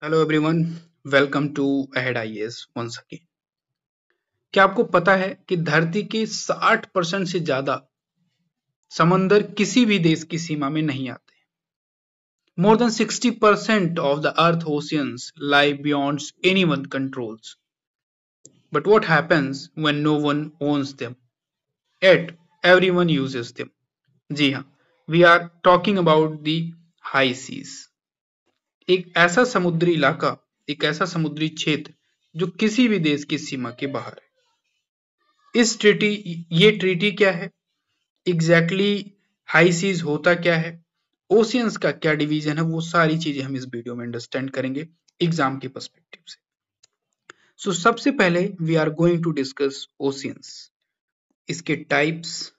Hello everyone, welcome to Ahead IAS once again. क्या आपको पता है कि धरती के 60% से ज्यादा समंदर किसी भी देश की सीमा में नहीं आते? More than 60% of the earth oceans lie beyond anyone controls. But what happens when no one owns them? Yet everyone uses them. जी हाँ, we are talking about the high seas. एक ऐसा समुद्री इलाका, एक ऐसा समुद्री क्षेत्र जो किसी भी देश की सीमा के बाहर है। ये ट्रीटी क्या है? एग्जैक्टली हाई सीज होता क्या है? ओशियंस का क्या डिवीजन है? वो सारी चीजें हम इस वीडियो में अंडरस्टैंड करेंगे एग्जाम के पर्सपेक्टिव से। सबसे पहले we are going to discuss oceans, इसके टाइप्स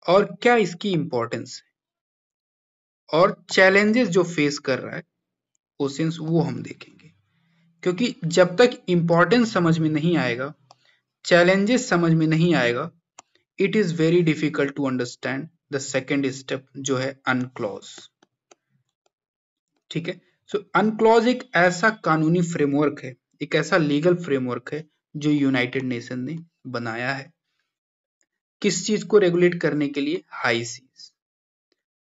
और क्या इसकी इंपॉर्टेंस है और चैलेंजेस जो फेस कर रहा है ओशियंस, वो हम देखेंगे। क्योंकि जब तक इंपॉर्टेंस समझ में नहीं आएगा, चैलेंजेस समझ में नहीं आएगा, it is very difficult to understand the second step जो है अनक्लॉज। ठीक है, अनक्लॉज एक ऐसा कानूनी फ्रेमवर्क है, एक ऐसा लीगल फ्रेमवर्क है जो यूनाइटेड नेशन ने बनाया है। किस चीज को रेगुलेट करने के लिए? High seize.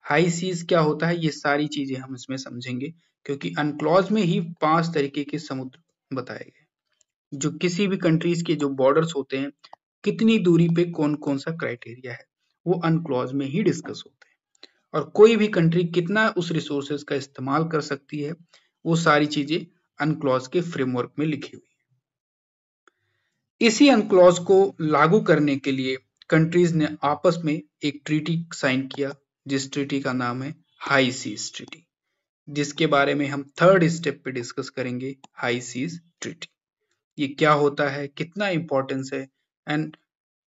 हाई सीज क्या होता है, ये सारी चीजें हम इसमें समझेंगे, क्योंकि अनक्लॉज में ही 5 तरीके के समुद्र बताए गए, जो किसी भी कंट्रीज के जो बॉर्डर्स होते हैं, कितनी दूरी पे कौन कौन सा क्राइटेरिया है, वो अनक्लॉज में ही डिस्कस होते हैं। और कोई भी कंट्री कितना उस रिसोर्सेज का इस्तेमाल कर सकती है, वो सारी चीजें अनक्लॉज के फ्रेमवर्क में लिखी हुई है। इसी अनक्लॉज को लागू करने के लिए कंट्रीज ने आपस में एक ट्रीटी साइन किया, जिस ट्रीटी का नाम है हाई सीज ट्रीटी, जिसके बारे में हम थर्ड स्टेप पे डिस्कस करेंगे। हाई सीज ट्रीटी ये क्या होता है, कितना इंपॉर्टेंस है, एंड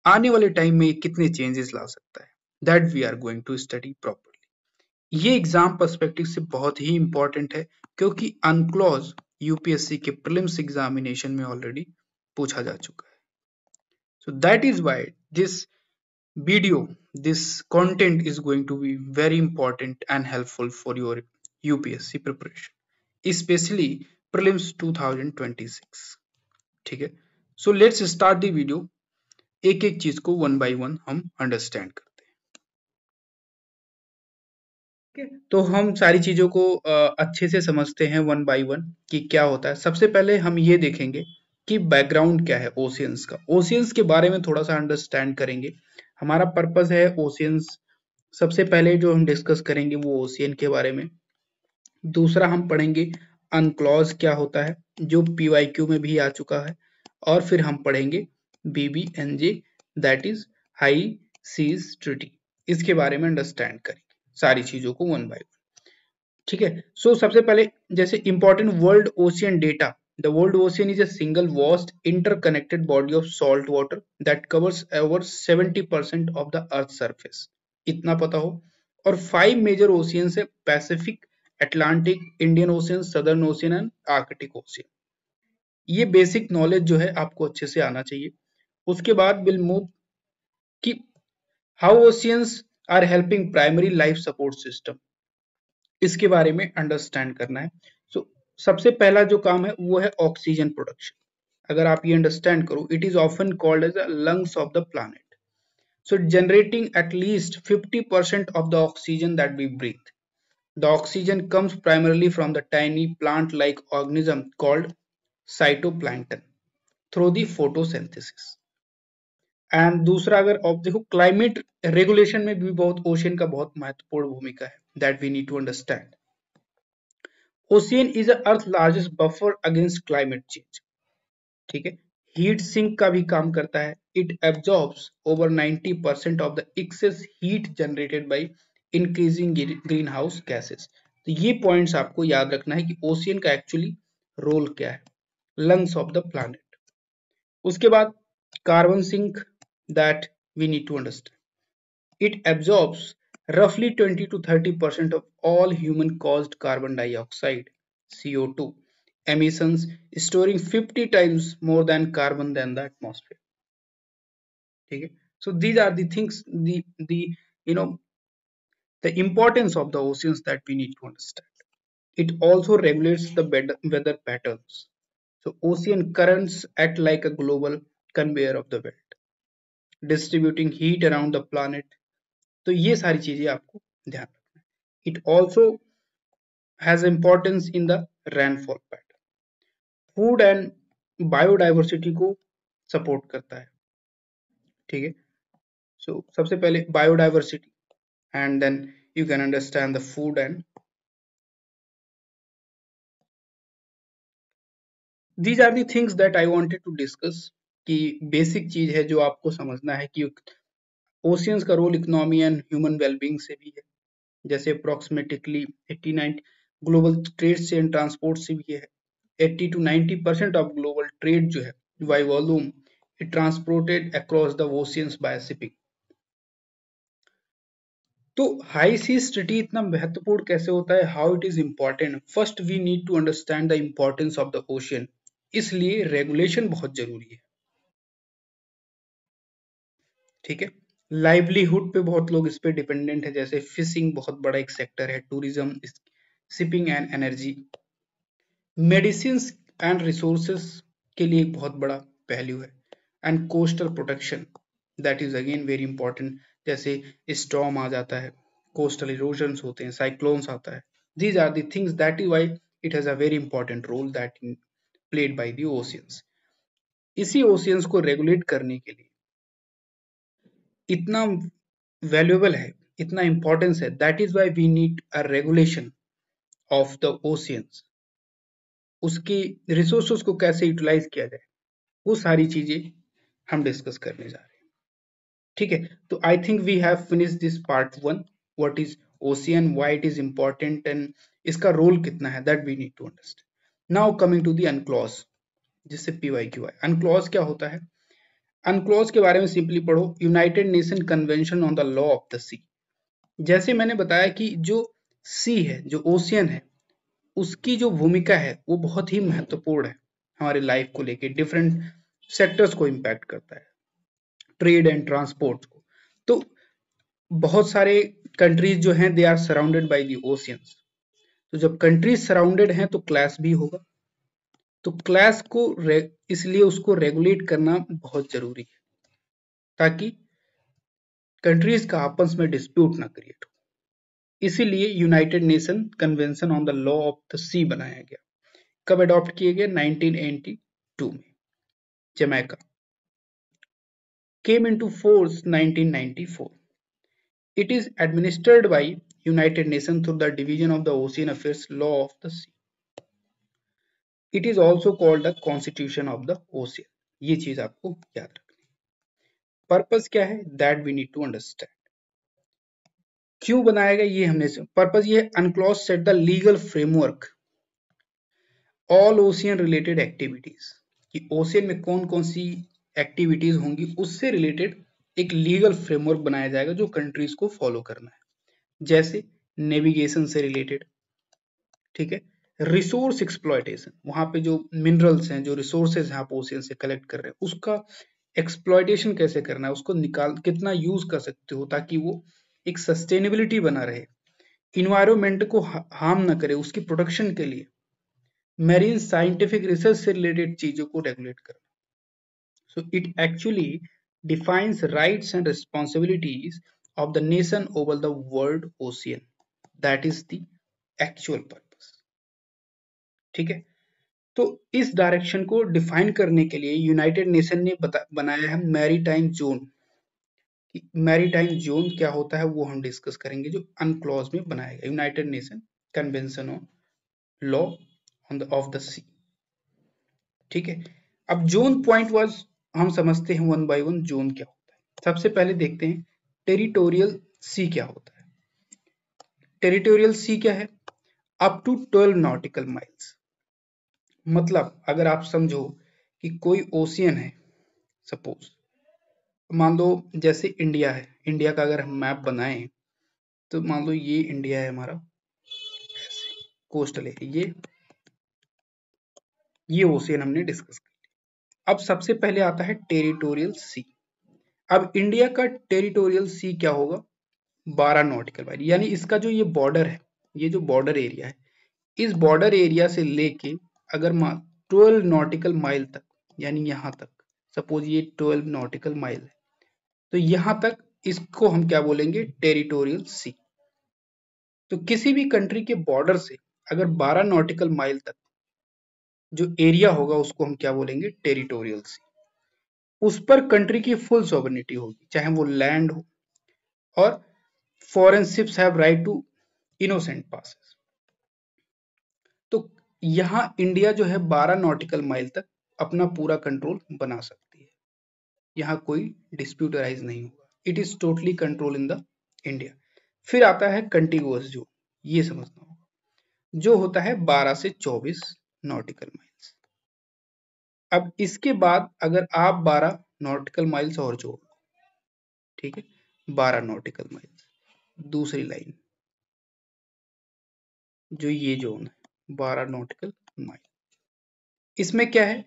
आने वाले टाइम में कितने चेंजेस ला सकता है, that we are going to study properly. ये एग्जाम पर्सपेक्टिव से बहुत ही इंपॉर्टेंट है, क्योंकि अनक्लॉज यूपीएससी के प्रीलिम्स एग्जामिनेशन में ऑलरेडी पूछा जा चुका है। So that is why this video, this content is going to be very important and helpful for your UPSC preparation, especially prelims 2026। ठीक है, so let's start the video. एक एक चीज को वन बाय वन हम अंडरस्टैंड करते हैं। तो हम सारी चीजों को अच्छे से समझते हैं वन बाय वन कि क्या होता है। सबसे पहले हम ये देखेंगे कि बैकग्राउंड क्या है ओशियंस का। ओशियंस के बारे में थोड़ा सा अंडरस्टैंड करेंगे, हमारा पर्पस है ओशियंस। सबसे पहले जो हम डिस्कस करेंगे वो ओशियन के बारे में। दूसरा हम पढ़ेंगे अनक्लॉज क्या होता है, जो पीवाईक्यू में भी आ चुका है। और फिर हम पढ़ेंगे BBNJ, that is high seas treaty. इसके बारे में अंडरस्टैंड करेंगे सारी चीजों को वन बाय वन। ठीक है, सबसे पहले जैसे important world ocean data. The world ocean is a single vast interconnected body of salt water that covers over 70% of the earth surface। इतना पता हो। और 5 मेजर ओशियंस है, Pacific, Atlantic, Indian ocean, southern ocean and Arctic ocean. ये basic knowledge जो है आपको अच्छे से आना चाहिए। उसके बाद विल मूव कि how oceans are helping primary life support system, इसके बारे में अंडरस्टैंड करना है। सबसे पहला जो काम है वो है ऑक्सीजन प्रोडक्शन। अगर आप ये अंडरस्टैंड करो, it is often called as the lungs of the planet. Generating at least 50% of the oxygen that we breathe. The oxygen comes primarily from the tiny plant-like organism called cytoplankton through the photosynthesis। And दूसरा, अगर आप देखो, climate regulation में भी बहुत ocean का बहुत महत्वपूर्ण भूमिका है, that we need to understand. Ocean is earth largest buffer against climate change. ठीक है, हीट सिंक का भी काम करता है। It absorbs over 90% of the excess heat generated by increasing green house gases. तो ये पॉइंट्स आपको याद रखना है कि ओशियन का एक्चुअली रोल क्या है, लंग्स ऑफ द प्लैनेट। उसके बाद carbon sink, that we need to understand. It absorbs roughly 20 to 30% of all human caused carbon dioxide CO2 emissions, storing 50 times more than carbon than the atmosphere। ठीक है, so these are the things, the you know the importance of the oceans that we need to understand। It also regulates the weather patterns. So ocean currents act like a global conveyor of the world, distributing heat around the planet. तो ये सारी चीजें आपको ध्यान रखना है. It also has importance in the rainfall pattern. Food and biodiversity को support करता है. ठीक है. सो सबसे पहले biodiversity, and then you can understand the food and these are the things that I wanted to discuss. कि basic चीज है जो आपको समझना है कि ओशियंस का role economy and human wellbeing से भी है. जैसे अप्रोक्सीमेटली 89 ग्लोबल ट्रेड से एंड ट्रांसपोर्ट से भी है. 80 to 90% ऑफ ग्लोबल ट्रेड जो है by volume it transported across the oceans by shipping. तो हाई सी स्टडी इतना महत्वपूर्ण कैसे होता है, how it is important. First we need to understand the importance of the ocean. इसलिए रेगुलेशन बहुत जरूरी है. ठीक है. लाइवलीहुड पे बहुत लोग इस पे डिपेंडेंट है, जैसे फिशिंग बहुत बड़ा एक सेक्टर है, tourism, shipping and energy, medicine and resources के लिए एक बहुत बड़ा पहलू है, and coastal protection that is again very important. जैसे स्टॉर्म आ जाता है, कोस्टल इरोजन्स होते हैं, साइक्लोन्स आता है. These are the things that is why it has a very important role that played by the oceans. इसी ओशियंस को रेगुलेट करने के लिए इतना वैल्यूएबल है, इतना इंपॉर्टेंस है, that is why we need a regulation of the oceans. उसकी रिसोर्सेस को कैसे यूटिलाइज किया जाए, वो सारी चीजें हम डिस्कस करने जा रहे हैं. ठीक है. तो I think we have finish this part 1. What is ocean, why it is important and इसका रोल कितना है, that we need to understand. Now coming to the UNCLOS, जिससे पीवाईक्यू है. अनक्लॉज क्या होता है? अनक्लॉज के बारे में सिंपली पढ़ो, United Nation convention on the law of the sea. जैसे मैंने बताया कि जो सी है, जो ओशियन है, उसकी जो भूमिका है वो बहुत ही महत्वपूर्ण है हमारे लाइफ को लेके. डिफरेंट सेक्टर्स को इम्पैक्ट करता है, ट्रेड एंड ट्रांसपोर्ट को. तो बहुत सारे कंट्रीज जो हैं they are surrounded by the oceans. तो जब कंट्रीज सराउंडेड हैं तो क्लैश भी होगा. तो क्लैश को इसलिए उसको रेगुलेट करना बहुत जरूरी है, ताकि कंट्रीज का आपस में डिस्प्यूट ना क्रिएट हो. इसीलिए United Nation convention on the law of the sea बनाया गया. कब अडॉप्ट किए गए? 1982 में. Jamaica. came into force 1994. It is administered by United Nations through the Division of the Ocean Affairs Law of the Sea. It is also called the Constitution of the Ocean. ये चीज आपको याद रखनी है. Purpose क्या है? That we need to understand. क्यों बनाया गया ये हमने पर्पस ये UNCLOS set the legal framework all ocean related activities. कि ओशियन में कौन कौन सी एक्टिविटीज होंगी, उससे रिलेटेड एक लीगल फ्रेमवर्क बनाया जाएगा जो कंट्रीज को फॉलो करना है. जैसे नेविगेशन से रिलेटेड. ठीक है. रिसोर्स एक्सप्लॉयटेशन, वहां पे जो मिनरल्स हैं, जो रिसोर्सेज हैं आप ओशियन से कलेक्ट कर रहे हैं, उसका एक्सप्लॉयटेशन कैसे करना है, उसको निकाल कितना यूज कर सकते हो ताकि वो एक सस्टेनेबिलिटी बना रहे, इन्वायरमेंट को हार्म ना करे, उसकी प्रोटेक्शन के लिए मेरीन साइंटिफिक रिसर्च से रिलेटेड चीजों को रेगुलेट करना. So it actually defines rights and responsibilities of the nation over the world ocean. That is the actual purpose. ठीक है. तो इस डायरेक्शन को डिफाइन करने के लिए यूनाइटेड नेशन ने बनाया है मैरीटाइम जोन. मैरीटाइम जोन क्या होता है वो हम डिस्कस करेंगे, जो अनक्लॉज में बनाया गया United Nation convention on law of the sea. ठीक है. अब जोन पॉइंट वाज हम समझते हैं वन बाय वन जोन क्या होता है. सबसे पहले देखते हैं टेरिटोरियल सी क्या होता है. टेरिटोरियल सी क्या है? Up to 12 nautical miles. मतलब अगर आप समझो कि कोई ओशियन है, सपोज मान लो जैसे इंडिया है, इंडिया का अगर हम मैप बनाएं तो मान लो ये इंडिया है हमारा, कोस्टल एरिया, ये ओशियन हमने डिस्कस कर लिया. अब सबसे पहले आता है टेरिटोरियल सी. अब इंडिया का टेरिटोरियल सी क्या होगा? 12 नॉटिकल माइल. यानी इसका जो ये बॉर्डर है, ये जो बॉर्डर एरिया है, इस बॉर्डर एरिया से लेके अगर 12 नॉटिकल माइल तक, यानी यहां तक, सपोज ये 12 नॉटिकल माइल है, तो यहां तक इसको हम क्या बोलेंगे, टेरिटोरियल सी। तो किसी भी कंट्री के बॉर्डर से अगर 12 नॉटिकल माइल तक जो एरिया होगा उसको हम क्या बोलेंगे, टेरिटोरियल सी। उस पर कंट्री की फुल सॉवरेनिटी होगी, चाहे वो लैंड हो, और foreign ships have right to innocent passes. तो यहां इंडिया जो है 12 नॉटिकल माइल तक अपना पूरा कंट्रोल बना सकती है, यहां कोई डिस्प्यूट अराइज नहीं होगा, it is totally control in the India. फिर आता है कंटिगुअस जोन, ये समझना होगा, जो होता है 12 से 24 नॉटिकल माइल्स। अब इसके बाद अगर आप 12 नॉटिकल माइल्स और जोड़ लो, ठीक है, 12 नॉटिकल माइल्स, दूसरी लाइन जो ये जोन है 12 नॉटिकल माइल, इसमें क्या है,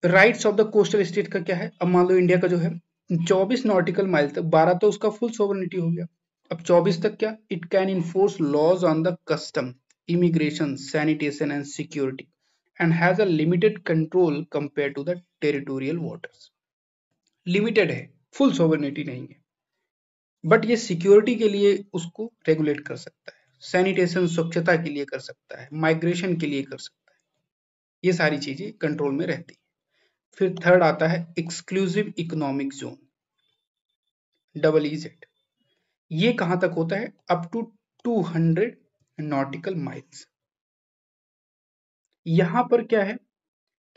rights of the coastal state का क्या है। अब मान लो इंडिया का जो है 24 नॉटिकल माइल तक, 12 तो उसका फुल सोवरेनिटी हो गया, अब 24 तक क्या, it can enforce laws on the custom, immigration, sanitation and security, and has a limited control compare to the territorial waters. Limited है, फुल सोवरेनिटी नहीं है, बट ये सिक्योरिटी के लिए उसको रेगुलेट कर सकता है, सैनिटेशन स्वच्छता के लिए कर सकता है, माइग्रेशन के लिए कर सकता है, ये सारी चीजें कंट्रोल में रहती है। फिर थर्ड आता है एक्सक्लूसिव इकोनॉमिक जोन, EEZ। ये कहां तक होता है, अप टू 200 नॉटिकल माइल्स। यहां पर क्या है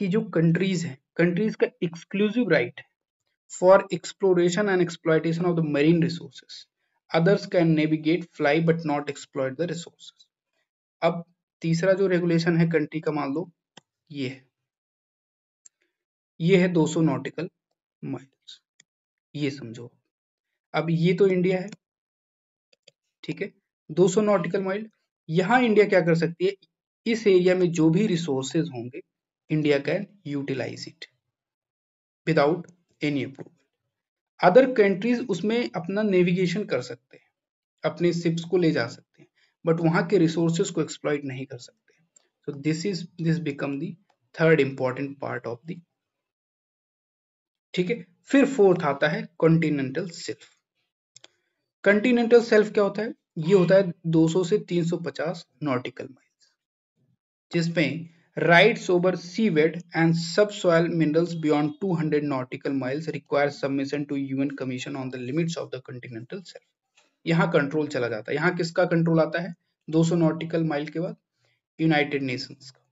कि जो कंट्रीज है, कंट्रीज का एक्सक्लूसिव राइट है for exploration and exploitation of the marine resources, others can navigate, fly but not exploit the resources. अब तीसरा जो रेगुलेशन है कंट्री का, मान लो ये है, ये है 200 नॉटिकल माइल्स, ये समझो। अब ये तो इंडिया है, ठीक है, 200 नॉटिकल माइल। यहां इंडिया क्या कर सकती है, इस एरिया में जो भी रिसोर्सेज होंगे, India can utilise it without any approval. Other countries उसमें अपना नेविगेशन कर सकते हैं, अपने शिप्स को ले जा सकते हैं, बट वहां के रिसोर्सेज को एक्सप्लॉइट नहीं कर सकते। So this become the third important part of the, ठीक है। फिर फोर्थ आता है कॉन्टिनेंटल शेल्फ। कॉन्टिनेंटल शेल्फ क्या होता है, ये होता है 200 से 350 नॉटिकल माइल्स, जिसमें rights over seaweed and subsoil minerals beyond 200 nautical miles require submission to UN Commission on the limits of the continental shelf। यहाँ कंट्रोल चला जाता है, यहाँ किसका कंट्रोल आता है, 200 नॉटिकल माइल के बाद यूनाइटेड नेशंस का।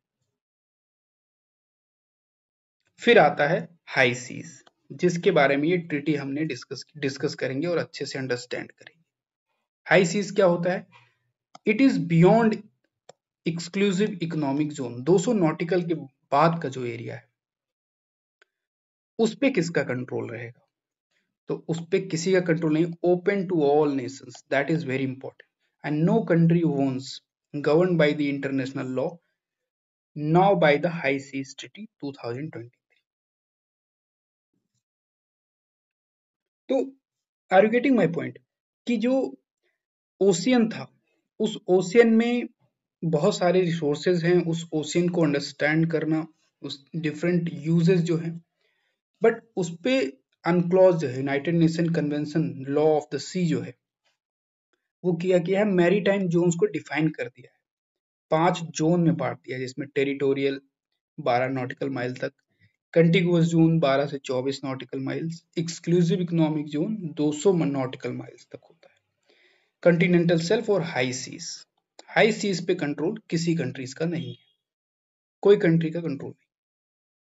फिर आता है हाई सीज, जिसके बारे में ये ट्रीटी हमने डिस्कस करेंगे और अच्छे से अंडरस्टैंड करेंगे। हाई सीज क्या होता है, it is beyond exclusive economic zone, 200 nautical के बाद का जो एरिया है उस पे किसका कंट्रोल रहेगा, तो उस पे किसी का कंट्रोल नहीं, open to all nations, that is very important, and no country owns, govern by the international law, now by the high seas treaty 2020। तो are you getting my point, कि जो ओशियन था, उस ओशियन में बहुत सारे resources हैं, उस ओशियन को अंडरस्टैंड करना, उस डिफरेंट यूजेस जो हैं, बट उस पे अनक्लॉज जो है, United Nation convention law of the sea जो है, वो किया गया है, मैरीटाइम जोन्स को डिफाइन कर दिया है, 5 जोन में बांट दिया है, जिसमें टेरिटोरियल 12 नॉटिकल माइल तक, कंटिगुअस जोन 12 से 24 nautical miles, exclusive economic zone 200 nautical miles तक होता है, कॉन्टिनेंटल शेल्फ और हाई सीज। हाई सीज पे कंट्रोल किसी कंट्रीज का नहीं है, कोई कंट्री का कंट्रोल नहीं।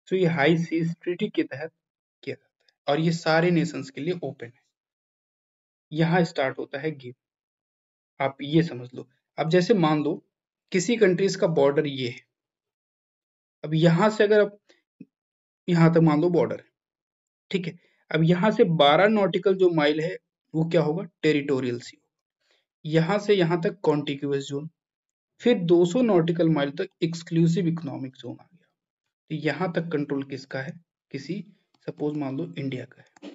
तो ये हाई सीज ट्रीटी के तहत किया जाता है और ये सारे नेशंस के लिए ओपन है। यहाँ स्टार्ट होता है गेम, आप ये समझ लो। अब जैसे मान लो किसी कंट्रीज का बॉर्डर ये है, अब यहां से अगर आप यहां तक मान लो बॉर्डर है, ठीक है, अब यहां से 12 नॉटिकल जो माइल है वो क्या होगा, टेरिटोरियल सी, यहां से यहां तक कॉन्टिग्यूअस जोन, फिर 200 नॉटिकल माइल तक एक्सक्लूसिव इकोनॉमिक जोन आ गया। तो यहां तक कंट्रोल किसका है, किसी, सपोज मान लो इंडिया का है,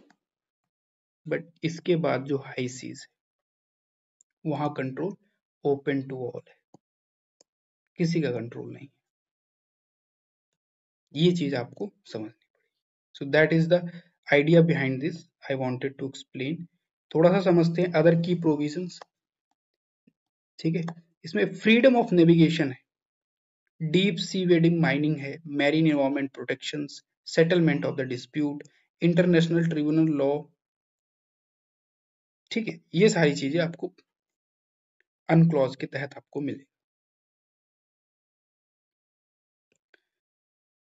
बट इसके बाद जो हाई सीज है वहां कंट्रोल ओपन टू ऑल है, किसी का कंट्रोल नहीं। ये चीज आपको समझनी पड़ेगी। So that is the idea behind this, I wanted to explain. थोड़ा सा समझते हैं अदर की प्रोविजंस। ठीक है, इसमें फ्रीडम ऑफ नेविगेशन है, डीप सी वेडिंग माइनिंग है, marine environment protection, settlement of the dispute, international tribunal law. ठीक है, ये सारी चीजें आपको अनक्लॉज के तहत आपको मिले।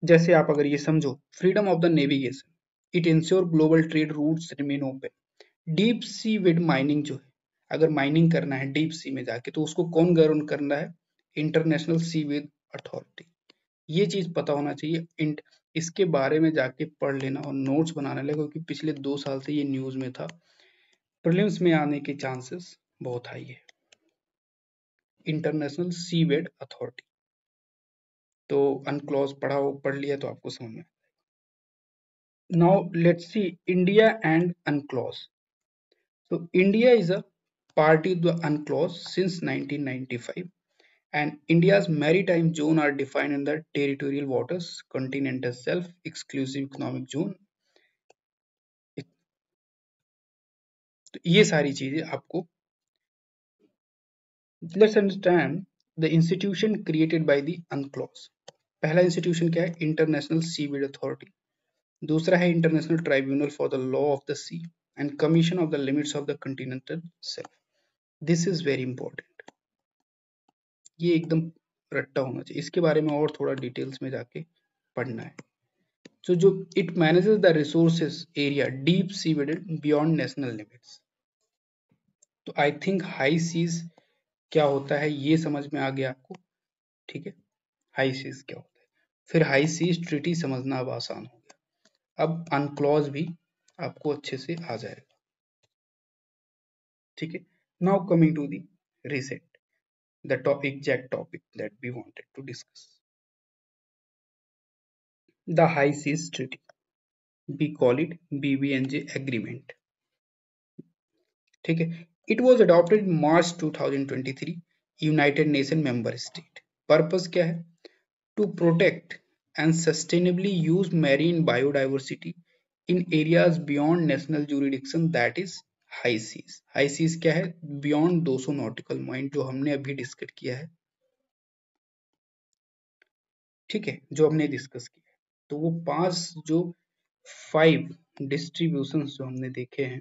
जैसे आप अगर ये समझो, freedom of the navigation, it ensure global trade routes remain open. Deep sea with mining जो है, अगर माइनिंग करना है डीप सी में जाके तो उसको कौन गवर्न करना है? International seabed authority. ये चीज पता होना चाहिए। इसके बारे में जाके पढ़ लेना और नोट्स बनाने लगे, क्योंकि पिछले 2 साल से ये न्यूज में था, प्रीलिम्स में आने के चांसेस बहुत हाई है। इंटरनेशनल सी वेड अथॉरिटी, तो अनक्लॉज पढ़ लिया तो आपको समझ में। Now let's see India and UNCLOS. So India is a party to the UNCLOS since 1995, and India's maritime zone are defined in the territorial waters, continental self, exclusive economic zone. तो ये सारी चीजें आपको, let's understand the institution created by the UNCLOS. पहला institution क्या है? International seabed authority. दूसरा है international tribunal for the law of the sea and commission of the limits of the continental shelf. This is very important, ये एकदम रट्टा होना चाहिए, इसके बारे में और थोड़ा डिटेल्स में जाके पढ़ना है। तो जो it manages the resources area deep see beyond national limits. तो आई थिंक हाई सीज क्या होता है ये समझ में आ गया आपको। ठीक है, हाई सीज क्या होता है, फिर हाई सीज ट्रीटी समझना अब आसान हो गया। अब अनक्लॉज भी आपको अच्छे से आ जाएगा। ठीक है, now coming to the reset, the exact topic that we wanted to discuss, the high seas treaty, we call it BBNJ agreement। ठीक है, it was adopted in March 2023, United nation member state. Purpose क्या है? to protect and sustainably use marine biodiversity in areas beyond national jurisdiction, that is high seas। high seas क्या है? beyond 200 nautical mile, जो हमने अभी discuss किया है। ठीक है, जो हमने डिस्कस किया है, तो वो 5 जो 5 डिस्ट्रीब्यूशन जो हमने देखे हैं,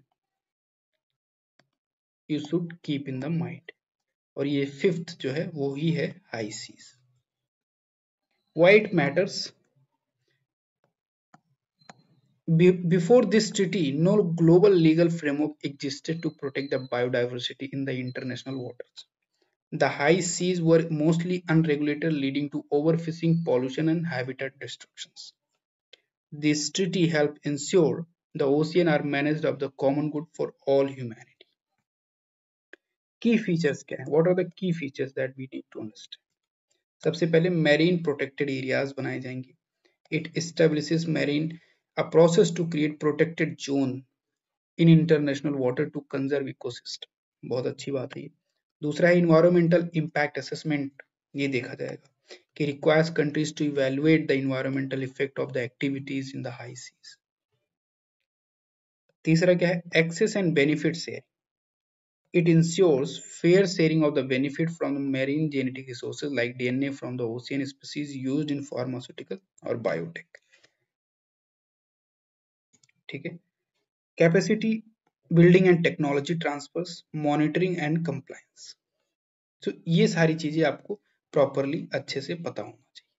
you should keep in the mind. और ये 5th जो है वो ही है high seas. Why it matters? Before this treaty, no global legal framework existed to protect the biodiversity in the international waters. The high seas were mostly unregulated, leading to overfishing, pollution, and habitat destructions. This treaty helped ensure the ocean are managed of the common good for all humanity. Key features क्या है? What are the key features that we need to understand? सबसे पहले marine protected areas बनाए जाएंगे। It establishes marine a process to create protected zone in international water to conserve ecosystem. बहुत अच्छी बात है ये। दूसरा है इन्वायरमेंटल इम्पैक्ट असेसमेंट, ये देखा जाएगा कि requires countries to evaluate the environmental effect of the activities in the high seas. तीसरा क्या है? Access and benefit share, it ensures fair sharing of the benefit from the marine genetic resources like DNA from the ocean species used in pharmaceutical or biotech। ठीक है, capacity building and technology transfers, monitoring and compliance. तो ये सारी चीजें आपको properly अच्छे से पता होना चाहिए।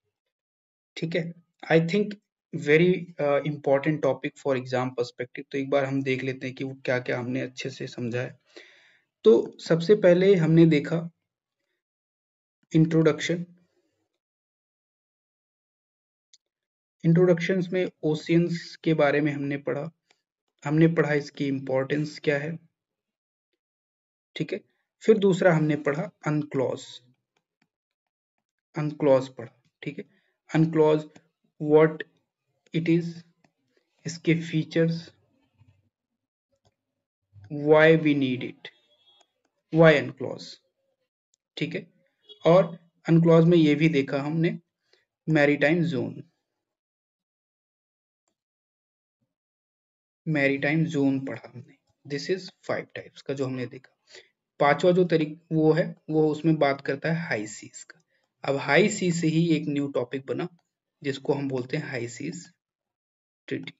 ठीक है, I think very important topic for exam perspective. तो एक बार हम देख लेते हैं कि वो क्या क्या हमने अच्छे से समझा है। तो सबसे पहले हमने देखा इंट्रोडक्शन। इंट्रोडक्शंस में ओशियंस के बारे में हमने पढ़ा इसकी इंपॉर्टेंस क्या है। ठीक है, फिर दूसरा हमने पढ़ा अनक्लॉज, अनक्लॉज पढ़ा। ठीक है, अनक्लॉज व्हाट इट इज, इसके features, why we need it, why UNCLOS. ठीक है, और अनक्लॉज में ये भी देखा हमने, मैरीटाइम जोन, मैरीटाइम जोन पढ़ा हमने। दिस इज 5 टाइप्स का जो हमने देखा। पांचवा जो तरीका वो है, वो उसमें बात करता है हाई सीज का। अब हाई सीज से ही एक न्यू टॉपिक बना जिसको हम बोलते हैं हाई सीज ट्रीटी।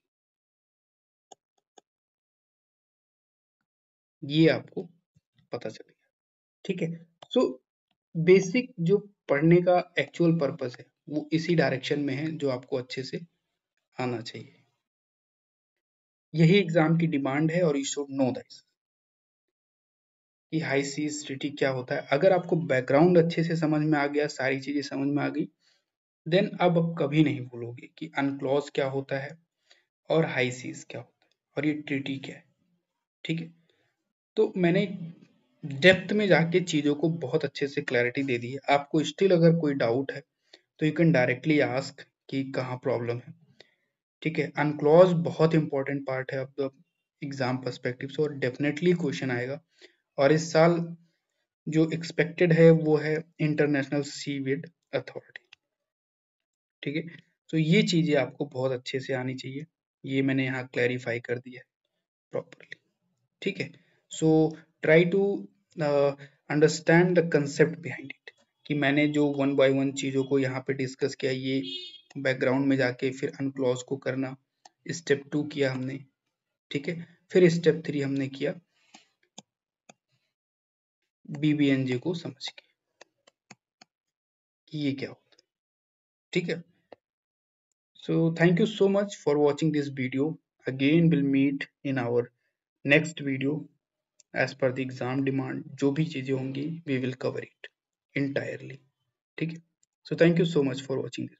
ये आपको पता चलेगा, ठीक है। सो बेसिक जो पढ़ने का एक्चुअल पर्पस है वो इसी डायरेक्शन में है जो आपको अच्छे से आना चाहिए। यही एग्जाम की डिमांड है और यू शुड नो दैट कि हाई सीज ट्रीटी क्या होता है। अगर आपको बैकग्राउंड अच्छे से समझ में आ गया, सारी चीजें समझ में आ गई, देन अब आप कभी नहीं भूलोगे कि अनक्लॉज क्या होता है और हाई सीज क्या होता है और ये ट्रीटी क्या है, ठीक है। तो मैंने डेप्थ में जाके चीजों को बहुत अच्छे से क्लैरिटी दे दी है। आपको स्टिल अगर कोई डाउट है तो यू कैन डायरेक्टली आस्क कि कहाँ प्रॉब्लम है, ठीक है। अनक्लॉज बहुत इंपॉर्टेंट पार्ट है अब एग्जाम पर्सपेक्टिव से और डेफिनेटली क्वेश्चन आएगा। और इस साल जो एक्सपेक्टेड है वो है इंटरनेशनल सीवेड अथॉरिटी, ठीक है। तो ये चीजें आपको बहुत अच्छे से आनी चाहिए, ये मैंने यहाँ क्लैरिफाई कर दिया है प्रॉपरली, ठीक है। So try to understand the concept behind it, कि मैंने जो वन बाय वन चीजों को यहाँ पे डिस्कस किया, ये बैकग्राउंड में जाके फिर अनक्लॉज को करना, स्टेप 2 किया हमने, ठीक है। फिर स्टेप 3 हमने किया बीबीएनजे को समझ के कि ये क्या होता है, ठीक है। So thank you so much for watching this video. Again we'll meet in our next video as per the exam demand. जो भी चीजें होंगी we will cover it entirely. ठीक है. So thank you so much for watching this.